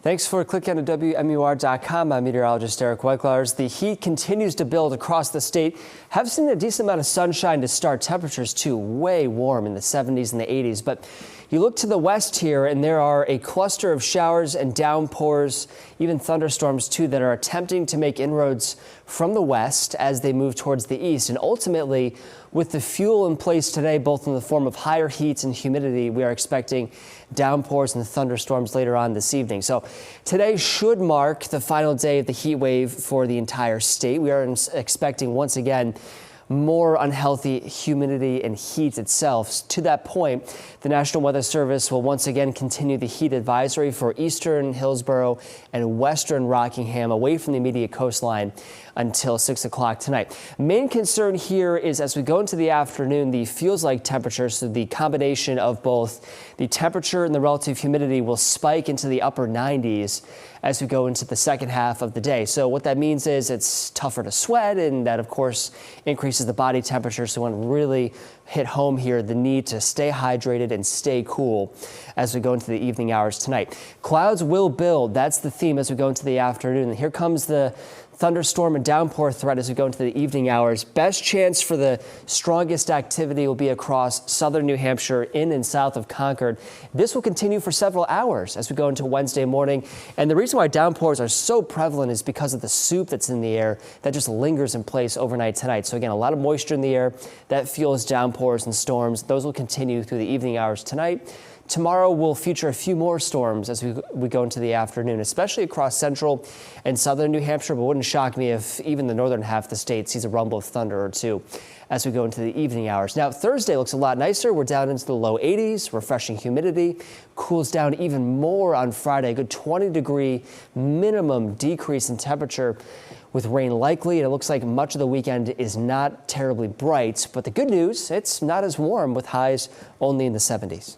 Thanks for clicking on WMUR.com. I'm meteorologist Eric Weiklars. The heat continues to build across the state. Have seen a decent amount of sunshine to start. Temperatures too way warm in the 70s and the 80s. But you look to the west here and there are a cluster of showers and downpours, even thunderstorms too, that are attempting to make inroads from the west as they move towards the east. And ultimately, with the fuel in place today, both in the form of higher heat and humidity, we are expecting downpours and thunderstorms later on this evening. So today should mark the final day of the heat wave for the entire state. We are expecting once again more unhealthy humidity and heat itself. To that point, the National Weather Service will once again continue the heat advisory for eastern Hillsborough and western Rockingham away from the immediate coastline until 6 o'clock tonight. Main concern here is as we go into the afternoon, the feels-like temperature, so the combination of both the temperature and the relative humidity will spike into the upper 90s as we go into the second half of the day. So what that means is it's tougher to sweat, and that of course increases the body temperature. So we want to really hit home here the need to stay hydrated and stay cool as we go into the evening hours tonight. Clouds will build. That's the theme as we go into the afternoon. And here comes the thunderstorm and downpour threat as we go into the evening hours. Best chance for the strongest activity will be across southern New Hampshire in and south of Concord. This will continue for several hours as we go into Wednesday morning. And the reason why downpours are so prevalent is because of the soup that's in the air that just lingers in place overnight tonight. So again, a lot of moisture in the air that fuels downpours and storms. Those will continue through the evening hours tonight. Tomorrow will feature a few more storms as we go into the afternoon, especially across central and southern New Hampshire, but wouldn't shock me if even the northern half of the state sees a rumble of thunder or two as we go into the evening hours. Now, Thursday looks a lot nicer. We're down into the low 80s, refreshing humidity, cools down even more on Friday, a good 20-degree minimum decrease in temperature with rain likely. And it looks like much of the weekend is not terribly bright, but the good news, it's not as warm with highs only in the 70s.